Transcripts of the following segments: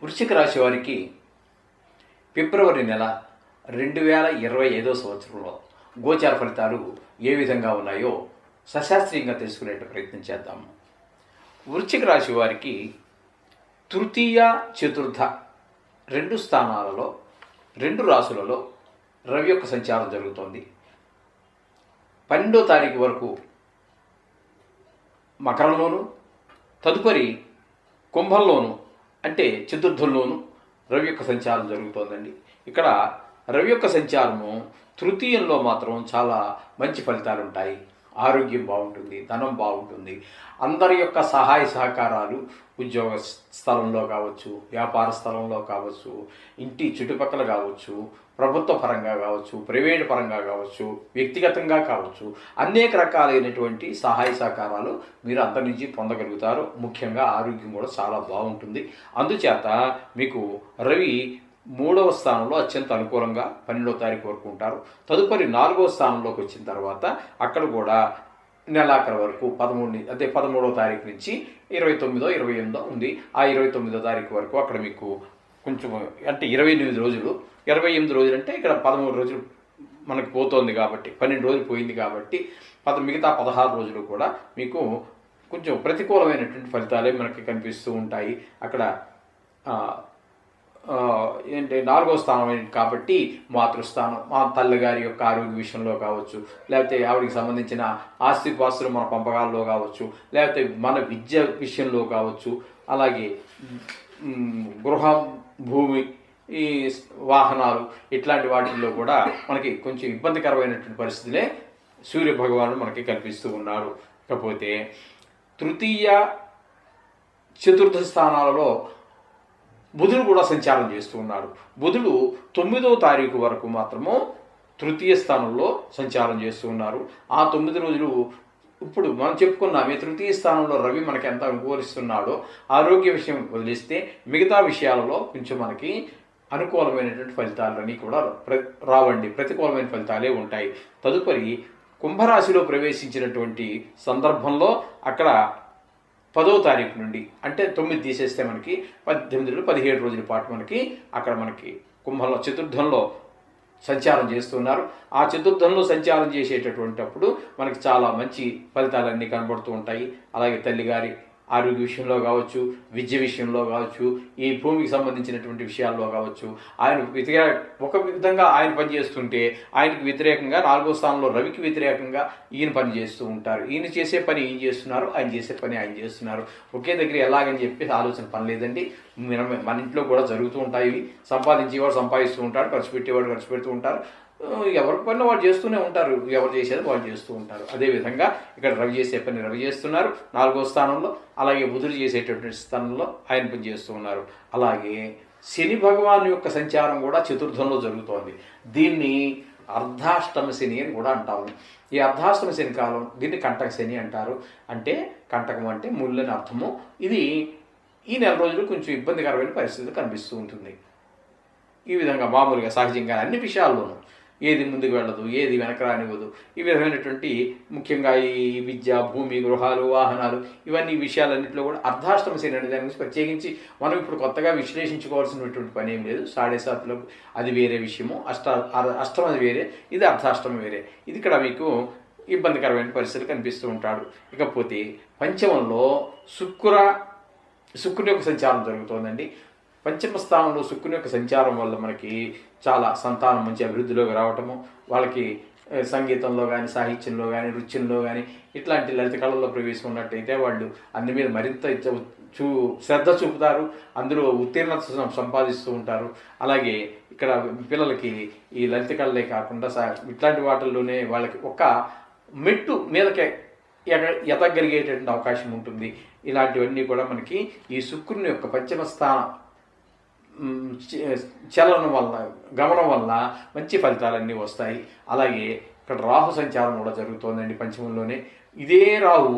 వృశ్చిక రాశి వారికి ఫిబ్రవరి నెల 2025 సంవత్సరంలో గోచార ఫలితాలు ఏ విధంగా ఉన్నాయో సశాస్త్రీయంగా తెలుసుకునే ప్రయత్నం చేద్దాము. వృశ్చిక రాశి వారికి తృతీయ చతుర్థ 2 స్థానాలలో 2 రాశులలో రవి యొక్క సంచారం జరుగుతోంది. 12వ తారీఖు వరకు మకరంలోను, తదుపరి కుంభంలోను అంటే చతుర్థంలోను రవి యొక్క సంచారం జరుగుతోందండి. ఇక్కడ రవి యొక్క సంచారము తృతీయంలో మాత్రం చాలా మంచి ఫలితాలు ఉంటాయి. ఆరోగ్యం బాగుంటుంది, ధనం బాగుంటుంది, అందరి యొక్క సహాయ సహకారాలు ఉద్యోగ స్థలంలో కావచ్చు, వ్యాపార స్థలంలో కావచ్చు, ఇంటి చుట్టుపక్కల కావచ్చు, ప్రభుత్వ పరంగా కావచ్చు, ప్రైవేట్ పరంగా కావచ్చు, వ్యక్తిగతంగా కావచ్చు, అనేక రకాలైనటువంటి సహాయ సహకారాలు మీరు అందరి నుంచి పొందగలుగుతారు. ముఖ్యంగా ఆరోగ్యం కూడా చాలా బాగుంటుంది. అందుచేత మీకు రవి 3వ స్థానంలో అత్యంత అనుకూలంగా 12వ తారీఖు వరకు ఉంటారు. తదుపరి 4వ స్థానంలోకి వచ్చిన తర్వాత అక్కడ కూడా నెలాఖరు వరకు 13వ తారీఖు నుంచి 29వ 28వ ఉంది. ఆ 29వ తారీఖు వరకు అక్కడ మీకు కొంచెం అంటే 28 రోజులు, 28 రోజులు అంటే ఇక్కడ 13 రోజులు మనకు పోతోంది కాబట్టి 12 రోజులు పోయింది కాబట్టి మిగతా 16 రోజులు కూడా మీకు కొంచెం ప్రతికూలమైనటువంటి ఫలితాలే మనకి కనిపిస్తూ ఉంటాయి. అక్కడ 4వ స్థానం కాబట్టి మాతృస్థానం, మా తల్లిగారి యొక్క ఆరోగ్య విషయంలో కావచ్చు, లేకపోతే ఆవిడికి సంబంధించిన ఆస్తిపాస్తులు మన పంపకాల్లో కావచ్చు, లేకపోతే మన విద్య విషయంలో కావచ్చు, అలాగే గృహం, భూమి, ఈ వాహనాలు ఇట్లాంటి వాటిల్లో కూడా మనకి కొంచెం ఇబ్బందికరమైనటువంటి పరిస్థితులే సూర్య భగవానుడు మనకి కనిపిస్తూ ఉన్నారు. కాకపోతే తృతీయ చతుర్థ స్థానాలలో బుధుడు కూడా సంచారం చేస్తూ ఉన్నాడు. బుధుడు 9వ తారీఖు వరకు మాత్రము తృతీయ స్థానంలో సంచారం చేస్తూ ఉన్నారు. ఆ 9 రోజులు ఇప్పుడు మనం చెప్పుకున్నామే తృతీయ స్థానంలో రవి మనకి ఎంత అనుకూలిస్తున్నాడో ఆరోగ్య విషయం వదిలిస్తే మిగతా విషయాలలో కొంచెం మనకి అనుకూలమైనటువంటి ఫలితాలన్నీ కూడా రావండి, ప్రతికూలమైన ఫలితాలే ఉంటాయి. తదుపరి కుంభరాశిలో ప్రవేశించినటువంటి సందర్భంలో అక్కడ 10వ తారీఖు నుండి అంటే 9 తీసేస్తే మనకి 17 రోజుల పాటు మనకి అక్కడ మనకి కుంభంలో చతుర్థంలో సంచారం చేస్తున్నారు. ఆ చతుర్థంలో సంచారం చేసేటటువంటిప్పుడు మనకి చాలా మంచి ఫలితాలన్నీ కనబడుతూ ఉంటాయి. అలాగే తల్లిగారి ఆరోగ్య విషయంలో కావచ్చు, విద్య విషయంలో కావచ్చు, ఈ భూమికి సంబంధించినటువంటి విషయాల్లో కావచ్చు, ఆయన ఒక విధంగా ఆయన పనిచేస్తుంటే ఆయనకు వ్యతిరేకంగా 4వ స్థానంలో రవికి వ్యతిరేకంగా ఈయన పని చేస్తూ ఉంటారు. ఈయన చేసే పని ఈయన చేస్తున్నారు, ఆయన చేసే పని ఆయన చేస్తున్నారు. ఒకే దగ్గర ఎలాగని చెప్పి ఆలోచన పని లేదండి. మన ఇంట్లో కూడా జరుగుతూ ఉంటాయి. సంపాదించేవాడు సంపాదిస్తూ ఉంటాడు, ఖర్చు పెట్టేవాడు ఖర్చు పెడుతూ ఉంటారు. ఎవరి పని వాళ్ళు చేస్తూనే ఉంటారు, ఎవరు చేసేది వాళ్ళు చేస్తూ ఉంటారు. అదేవిధంగా ఇక్కడ రవి చేసే పని రవి చేస్తున్నారు 4వ స్థానంలో, అలాగే బుధుడు చేసేటటువంటి స్థానంలో ఆయన పని చేస్తూ ఉన్నారు. అలాగే శని భగవాన్ యొక్క సంచారం కూడా చతుర్థంలో జరుగుతోంది. దీన్ని అర్ధాష్టమ శని అని కూడా అంటాము. ఈ అర్ధాష్టమ శని కాలం దీన్ని కంటక శని అంటారు. అంటే కంటకం అంటే ముళ్ళు అని అర్థము. ఇది ఈ నెల రోజులు కొంచెం ఇబ్బందికరమైన పరిస్థితి కనిపిస్తూ ఉంటుంది. ఈ విధంగా మామూలుగా సహజంగా అన్ని విషయాల్లోనూ ఏది ముందుకు వెళ్ళదు, ఏది వెనక రానివ్వదు. ఈ విధమైనటువంటి ముఖ్యంగా ఈ విద్య, భూమి, గృహాలు, వాహనాలు ఇవన్నీ విషయాలన్నింటిలో కూడా అర్ధాష్టమ శని అనే దాని గురించి ప్రత్యేకించి మనం ఇప్పుడు కొత్తగా విశ్లేషించుకోవాల్సినటువంటి పని ఏం లేదు. 7.5 అది వేరే విషయము, అష్టమది వేరే, ఇది అర్ధాష్టమం వేరే. ఇది ఇక్కడ మీకు ఇబ్బందికరమైన పరిస్థితులు కనిపిస్తూ ఉంటాడు. ఇకపోతే పంచమంలో శుక్రుని యొక్క సంచారం జరుగుతోందండి. పంచమ స్థానంలో శుక్రుని యొక్క సంచారం వల్ల మనకి చాలా సంతానం మంచి అభివృద్ధిలోకి రావటము, వాళ్ళకి సంగీతంలో కానీ, సాహిత్యంలో కానీ, నృత్యంలో కానీ ఇట్లాంటి లలిత కళల్లో ప్రవేశం ఉన్నట్టయితే వాళ్ళు అన్ని మీద మరింత శ్రద్ధ చూపుతారు, అందులో ఉత్తీర్ణత సంపాదిస్తూ ఉంటారు. అలాగే ఇక్కడ పిల్లలకి ఈ లలిత కళలే కాకుండా ఇట్లాంటి వాటిల్లోనే వాళ్ళకి ఒక మెట్టు మీదకే ఎదగలిగేటటువంటి అవకాశం ఉంటుంది. ఇలాంటివన్నీ కూడా మనకి ఈ శుక్రుని యొక్క పంచమ స్థానం చలనం వల్ల, గమనం వల్ల మంచి ఫలితాలన్నీ వస్తాయి. అలాగే ఇక్కడ రాహు సంచారం కూడా జరుగుతోందండి పంచమంలోనే. ఇదే రాహు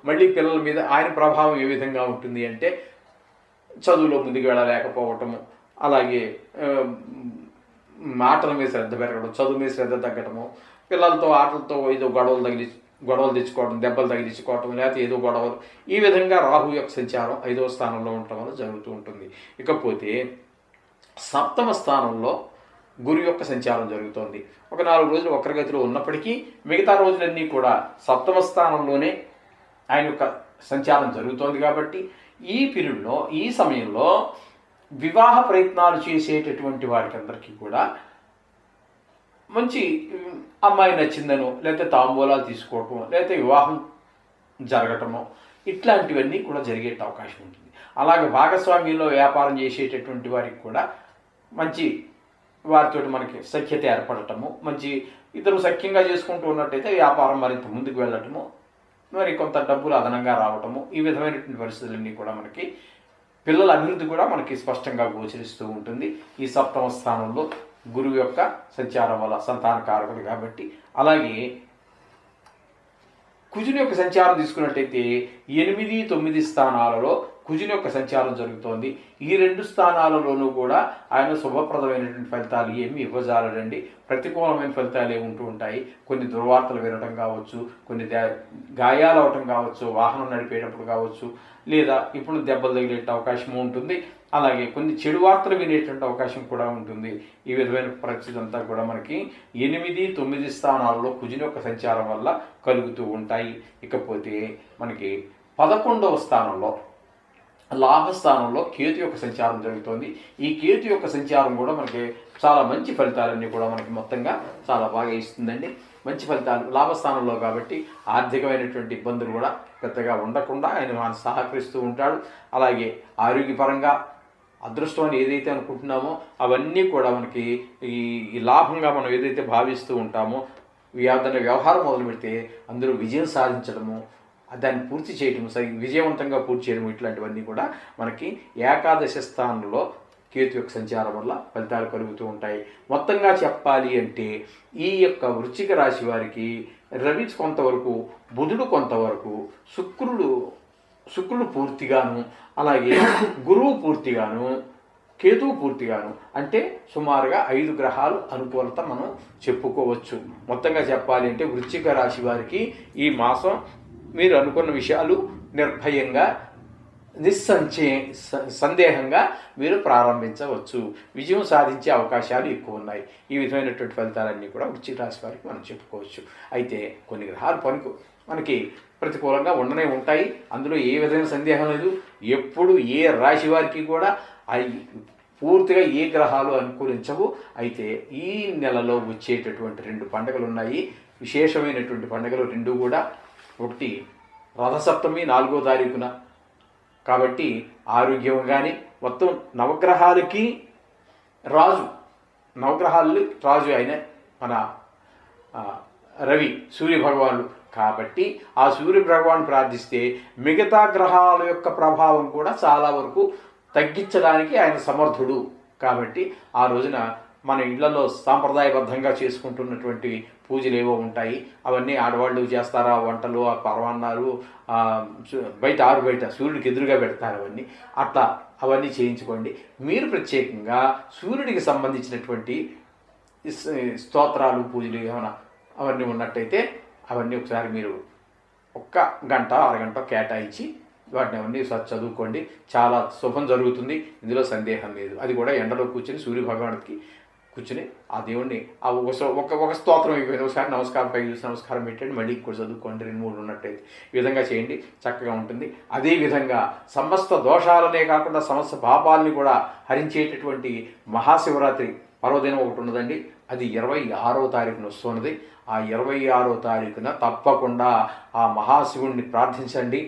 మళ్ళీ పిల్లల మీద ఆయన ప్రభావం ఏ విధంగా ఉంటుంది అంటే చదువులో ముందుకు వెళ్ళలేకపోవటము, అలాగే మాటల మీద శ్రద్ధ పెరగడం, చదువు మీద శ్రద్ధ తగ్గటము, పిల్లలతో ఆటలతో ఏదో గొడవలు తెచ్చుకోవడం, దెబ్బలు తగిలించుకోవటం, లేకపోతే ఏదో గొడవలు, ఈ విధంగా రాహు యొక్క సంచారం 5వ స్థానంలో ఉండటం వల్ల జరుగుతూ ఉంటుంది. ఇకపోతే 7వ స్థానంలో గురు యొక్క సంచారం జరుగుతోంది. ఒక 4 రోజులు వక్రగతిలో ఉన్నప్పటికీ మిగతా రోజులన్నీ కూడా 7వ స్థానంలోనే ఆయన యొక్క సంచారం జరుగుతోంది. కాబట్టి ఈ పీరియడ్లో, ఈ సమయంలో వివాహ ప్రయత్నాలు చేసేటటువంటి వారికందరికీ కూడా మంచి అమ్మాయి నచ్చిందనో, లేకపోతే తాంబూలాలు తీసుకోవటమో, లేకపోతే వివాహం జరగటమో, ఇట్లాంటివన్నీ కూడా జరిగే అవకాశం ఉంటుంది. అలాగే భాగస్వామ్యంలో వ్యాపారం చేసేటటువంటి వారికి కూడా మంచి వారితో మనకి సఖ్యత ఏర్పడటము, మంచి ఇద్దరు సఖ్యంగా చేసుకుంటూ ఉన్నట్టయితే వ్యాపారం మరింత ముందుకు వెళ్ళటము, మరి కొంత డబ్బులు అదనంగా రావటము, ఈ విధమైనటువంటి పరిస్థితులన్నీ కూడా మనకి పిల్లల అభివృద్ధి కూడా మనకి స్పష్టంగా గోచరిస్తూ ఉంటుంది. ఈ 7వ స్థానంలో గురువు యొక్క సంచారం వల్ల సంతానకారకుడు కాబట్టి. అలాగే కుజుని యొక్క సంచారం తీసుకున్నట్టయితే 8, 9 స్థానాలలో కుజుని యొక్క సంచారం జరుగుతోంది. ఈ 2 స్థానాలలోనూ కూడా ఆయన శుభప్రదమైనటువంటి ఫలితాలు ఏమి ఇవ్వజాలడండి. ప్రతికూలమైన ఫలితాలే ఉంటూ ఉంటాయి. కొన్ని దుర్వార్తలు వినడం కావచ్చు, కొన్ని గాయాలు అవటం కావచ్చు, వాహనం నడిపేటప్పుడు కావచ్చు, లేదా ఇప్పుడు దెబ్బలు తగిలే అవకాశం ఉంటుంది. అలాగే కొన్ని చెడు వార్తలు వినేటువంటి అవకాశం కూడా ఉంటుంది. ఈ విధమైన పరిస్థితి అంతా కూడా మనకి 8, 9 స్థానాల్లో కుజుని యొక్క సంచారం వల్ల కలుగుతూ ఉంటాయి. ఇకపోతే మనకి 11వ స్థానంలో లాభస్థానంలో కేతు యొక్క సంచారం జరుగుతోంది. ఈ కేతు యొక్క సంచారం కూడా మనకి చాలా మంచి ఫలితాలన్నీ కూడా మనకి మొత్తంగా చాలా బాగా ఇస్తుందండి. మంచి ఫలితాలు లాభస్థానంలో కాబట్టి ఆర్థికమైనటువంటి ఇబ్బందులు కూడా పెద్దగా ఉండకుండా ఆయన సహకరిస్తూ ఉంటాడు. అలాగే ఆరోగ్యపరంగా అదృష్టం అని ఏదైతే అనుకుంటున్నామో అవన్నీ కూడా మనకి ఈ లాభంగా మనం ఏదైతే భావిస్తూ ఉంటామో, ఏదైనా వ్యవహారం మొదలు పెడితే అందులో విజయం సాధించడము, దాన్ని పూర్తి చేయటం, విజయవంతంగా పూర్తి చేయడం, ఇట్లాంటివన్నీ కూడా మనకి ఏకాదశ స్థానంలో కేతు యొక్క సంచారం వల్ల ఫలితాలు కలుగుతూ ఉంటాయి. మొత్తంగా చెప్పాలి అంటే ఈ యొక్క వృశ్చిక రాశి వారికి రవి కొంతవరకు, బుధుడు కొంతవరకు, శుక్రుడు పూర్తిగాను, అలాగే గురువు పూర్తిగాను, కేతువు పూర్తిగాను, అంటే సుమారుగా 5 గ్రహాలు అనుకూలత మనం చెప్పుకోవచ్చు. మొత్తంగా చెప్పాలి అంటే వృశ్చిక రాశి వారికి ఈ మాసం మీరు అనుకున్న విషయాలు నిర్భయంగా, సందేహంగా మీరు ప్రారంభించవచ్చు. విజయం సాధించే అవకాశాలు ఎక్కువ ఉన్నాయి. ఈ విధమైనటువంటి ఫలితాలన్నీ కూడా వృశ్చిక రాశి వారికి మనం చెప్పుకోవచ్చు. అయితే కొన్ని గ్రహాలు మనకి ప్రతికూలంగా ఉండనే ఉంటాయి. అందులో ఏ విధమైన సందేహం లేదు. ఎప్పుడు ఏ రాశి వారికి కూడా పూర్తిగా ఏ గ్రహాలు అనుకూలించవు. అయితే ఈ నెలలో వచ్చేటటువంటి 2 పండుగలు ఉన్నాయి. విశేషమైనటువంటి పండుగలు 2 కూడా. ఒకటి రథసప్తమి 4వ తారీఖున, కాబట్టి ఆరోగ్యం కానీ మొత్తం నవగ్రహాలకి రాజు అయిన మన రవి సూర్యభగవానుడు కాబట్టి ఆ సూర్యభగవాను ప్రార్థిస్తే మిగతా గ్రహాల యొక్క ప్రభావం కూడా చాలా వరకు తగ్గించడానికి ఆయన సమర్థుడు. కాబట్టి ఆ రోజున మన ఇళ్లలో సాంప్రదాయబద్ధంగా చేసుకుంటున్నటువంటి పూజలు ఏవో ఉంటాయి, అవన్నీ ఆడవాళ్ళు చేస్తారా, వంటలు, ఆ పరమాన్నాలు ఆరు బయట సూర్యుడికి ఎదురుగా పెడతారు, అవన్నీ చేయించుకోండి. మీరు ప్రత్యేకంగా సూర్యుడికి సంబంధించినటువంటి స్తోత్రాలు, పూజలు ఏమైనా అవన్నీ ఉన్నట్టయితే అవన్నీ ఒకసారి మీరు 1 గంట, అరగంట కేటాయించి వాటిని అవన్నీ చదువుకోండి. చాలా శుభం జరుగుతుంది, ఇందులో సందేహం లేదు. అది కూడా ఎండలో కూర్చొని సూర్యభగవానుడికి కూర్చుని ఆ దేవుణ్ణి ఒక స్తోత్రం అయిపోయింది, ఒకసారి నమస్కారం పైకి చూసి నమస్కారం పెట్టండి, మళ్ళీ కూడా చదువుకోండి. 2-3 ఉన్నట్టయితే ఈ విధంగా చేయండి, చక్కగా ఉంటుంది. అదేవిధంగా సమస్త దోషాలనే కాకుండా సమస్త పాపాలని కూడా హరించేటటువంటి మహాశివరాత్రి పర్వదినం ఒకటి ఉన్నదండి. అది 26వ తారీఖున వస్తున్నది. ఆ 26వ తారీఖున తప్పకుండా ఆ మహాశివుణ్ణి ప్రార్థించండి.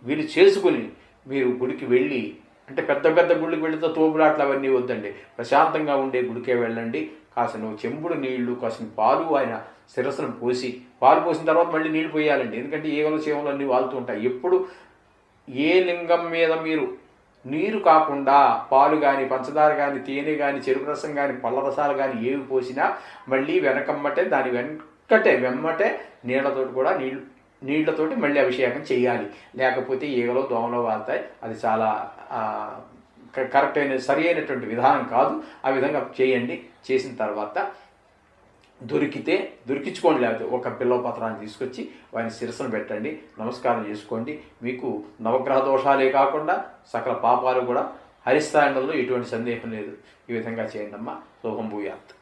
వీలు చేసుకుని మీరు గుడికి వెళ్ళి, అంటే పెద్ద పెద్ద గుడికి వెళితే తోపులాట్లు అవన్నీ వద్దండి, ప్రశాంతంగా ఉండే గుడికే వెళ్ళండి. కాసిన చెంబుడు నీళ్లు, కాసిన పాలు ఆయన శిరస్సును పోసి, పాలు పోసిన తర్వాత మళ్ళీ నీళ్లు పోయాలండి. ఎందుకంటే ఈగలు చీమలు అన్నీ వాళ్తూ ఉంటాయి. ఎప్పుడు ఏ లింగం మీద మీరు నీరు కాకుండా పాలు కానీ, పంచదార కానీ, తేనె కానీ, చెరుకు రసం కానీ, పళ్ళ రసాలు కానీ ఏవి పోసినా మళ్ళీ వెమ్మటే నీళ్లతోటి మళ్ళీ అభిషేకం చేయాలి. లేకపోతే ఈగలో దోమలో వాళ్తాయి. అది చాలా సరి అయినటువంటి విధానం కాదు. ఆ విధంగా చేయండి. చేసిన తర్వాత దొరికించుకోండి, లేకపోతే ఒక బిల్వ పత్రాన్ని తీసుకొచ్చి వారిని శిరస్సును పెట్టండి, నమస్కారం చేసుకోండి. మీకు నవగ్రహ దోషాలే కాకుండా సకల పాపాలు కూడా హరిస్తాయంలో ఎటువంటి సందేహం లేదు. ఈ విధంగా చేయండి అమ్మా. శుభం భూయాత్.